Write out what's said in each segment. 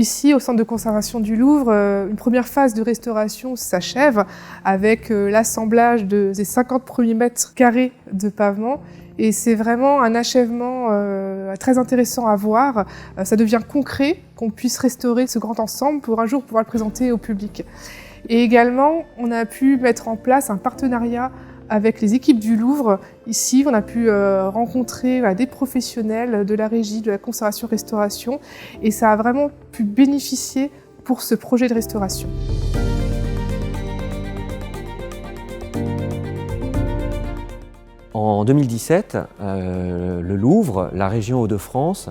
Ici, au Centre de conservation du Louvre, une première phase de restauration s'achève avec l'assemblage des 50 premiers mètres carrés de pavement. Et c'est vraiment un achèvement très intéressant à voir. Ça devient concret qu'on puisse restaurer ce grand ensemble pour un jour pouvoir le présenter au public. Et également, on a pu mettre en place un partenariat avec les équipes du Louvre. Ici, on a pu rencontrer des professionnels de la régie, de la conservation-restauration, et ça a vraiment pu bénéficier pour ce projet de restauration. En 2017, le Louvre, la région Hauts-de-France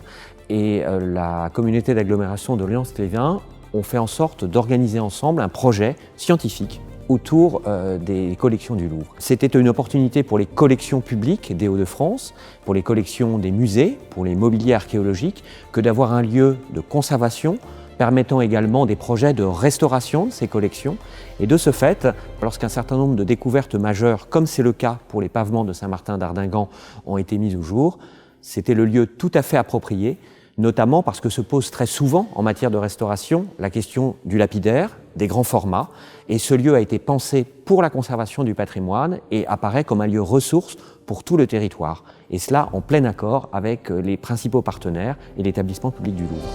et la communauté d'agglomération de Lens-Lévin ont fait en sorte d'organiser ensemble un projet scientifique autour des collections du Louvre. C'était une opportunité pour les collections publiques des Hauts-de-France, pour les collections des musées, pour les mobiliers archéologiques, que d'avoir un lieu de conservation permettant également des projets de restauration de ces collections. Et de ce fait, lorsqu'un certain nombre de découvertes majeures, comme c'est le cas pour les pavements de Saint-Martin d'Ardingan, ont été mises au jour, c'était le lieu tout à fait approprié, notamment parce que se pose très souvent en matière de restauration la question du lapidaire, des grands formats, et ce lieu a été pensé pour la conservation du patrimoine et apparaît comme un lieu ressource pour tout le territoire, et cela en plein accord avec les principaux partenaires et l'établissement public du Louvre.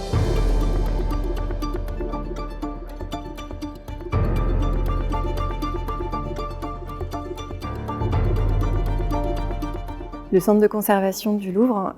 Le centre de conservation du Louvre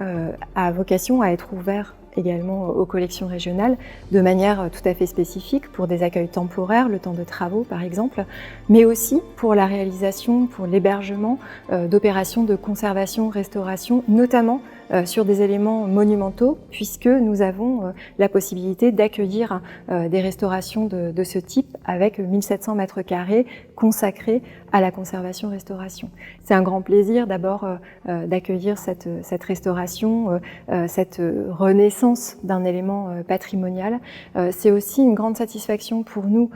a vocation à être ouvert également aux collections régionales de manière tout à fait spécifique pour des accueils temporaires, le temps de travaux par exemple, mais aussi pour la réalisation, pour l'hébergement d'opérations de conservation, restauration, notamment sur des éléments monumentaux, puisque nous avons la possibilité d'accueillir des restaurations de ce type avec 1700 mètres carrés consacrés à la conservation-restauration. C'est un grand plaisir d'abord d'accueillir cette restauration, cette renaissance d'un élément patrimonial. C'est aussi une grande satisfaction pour nous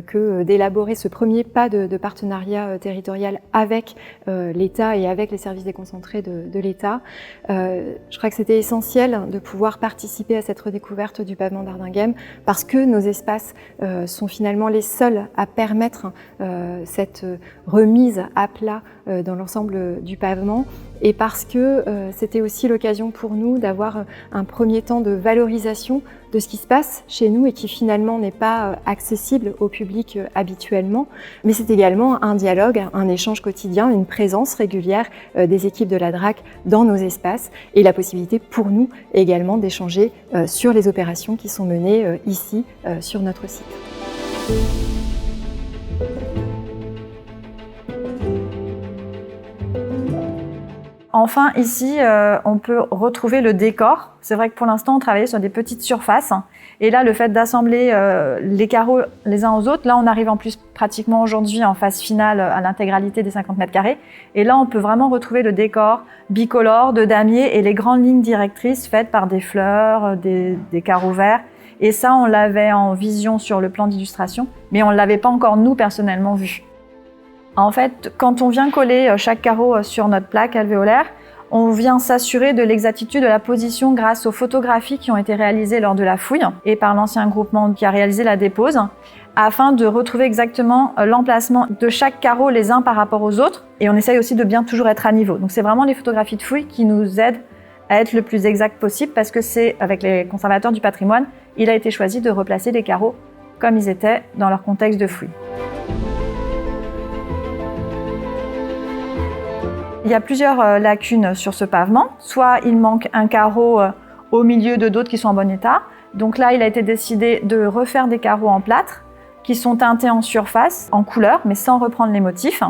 que d'élaborer ce premier pas de partenariat territorial avec l'État et avec les services déconcentrés de l'État. Je crois que c'était essentiel de pouvoir participer à cette redécouverte du pavement d'Ardinghem parce que nos espaces sont finalement les seuls à permettre cette remise à plat dans l'ensemble du pavement et parce que c'était aussi l'occasion pour nous d'avoir un premier temps de valorisation de ce qui se passe chez nous et qui finalement n'est pas accessible au public habituellement. Mais c'est également un dialogue, un échange quotidien, une présence régulière des équipes de la DRAC dans nos espaces et la possibilité pour nous également d'échanger sur les opérations qui sont menées ici sur notre site. Enfin, ici, on peut retrouver le décor. C'est vrai que pour l'instant, on travaillait sur des petites surfaces. Et là, le fait d'assembler les carreaux les uns aux autres, là, on arrive en plus pratiquement aujourd'hui en phase finale à l'intégralité des 50 mètres carrés. Et là, on peut vraiment retrouver le décor bicolore de damier et les grandes lignes directrices faites par des fleurs, des carreaux verts. Et ça, on l'avait en vision sur le plan d'illustration, mais on ne l'avait pas encore, nous, personnellement, vu. En fait, quand on vient coller chaque carreau sur notre plaque alvéolaire, on vient s'assurer de l'exactitude de la position grâce aux photographies qui ont été réalisées lors de la fouille et par l'ancien groupement qui a réalisé la dépose, afin de retrouver exactement l'emplacement de chaque carreau les uns par rapport aux autres. Et on essaye aussi de bien toujours être à niveau. Donc c'est vraiment les photographies de fouille qui nous aident à être le plus exact possible parce que c'est, avec les conservateurs du patrimoine, il a été choisi de replacer les carreaux comme ils étaient dans leur contexte de fouille. Il y a plusieurs lacunes sur ce pavement. Soit il manque un carreau au milieu de d'autres qui sont en bon état. Donc là, il a été décidé de refaire des carreaux en plâtre qui sont teintés en surface, en couleur, mais sans reprendre les motifs,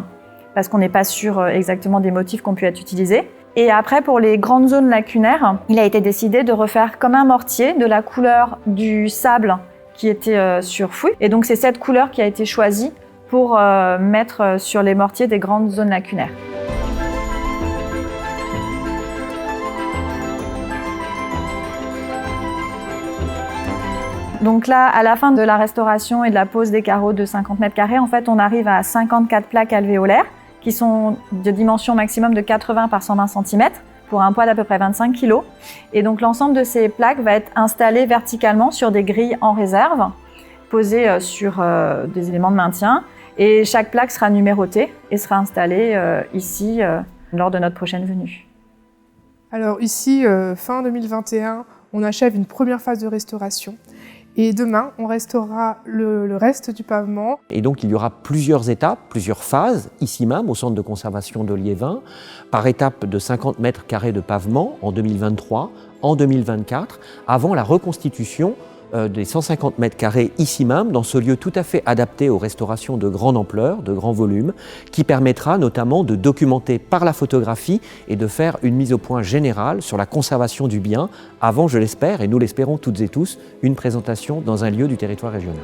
parce qu'on n'est pas sûr exactement des motifs qui ont pu être utilisés. Et après, pour les grandes zones lacunaires, il a été décidé de refaire comme un mortier de la couleur du sable qui était sur fouille. Et donc c'est cette couleur qui a été choisie pour mettre sur les mortiers des grandes zones lacunaires. Donc là, à la fin de la restauration et de la pose des carreaux de 50 mètres carrés, en fait, on arrive à 54 plaques alvéolaires qui sont de dimension maximum de 80 par 120 cm. pour un poids d'à peu près 25 kg. Et donc l'ensemble de ces plaques va être installé verticalement sur des grilles en réserve, posées sur des éléments de maintien. Et chaque plaque sera numérotée et sera installée ici lors de notre prochaine venue. Alors ici, fin 2021, on achève une première phase de restauration. Et demain, on restaurera le reste du pavement. Et donc il y aura plusieurs étapes, plusieurs phases, ici même au centre de conservation de Liévin, par étape de 50 mètres carrés de pavement en 2023, en 2024, avant la reconstitution des 150 mètres carrés ici même, dans ce lieu tout à fait adapté aux restaurations de grande ampleur, de grand volume, qui permettra notamment de documenter par la photographie et de faire une mise au point générale sur la conservation du bien, avant, je l'espère, et nous l'espérons toutes et tous, une présentation dans un lieu du territoire régional.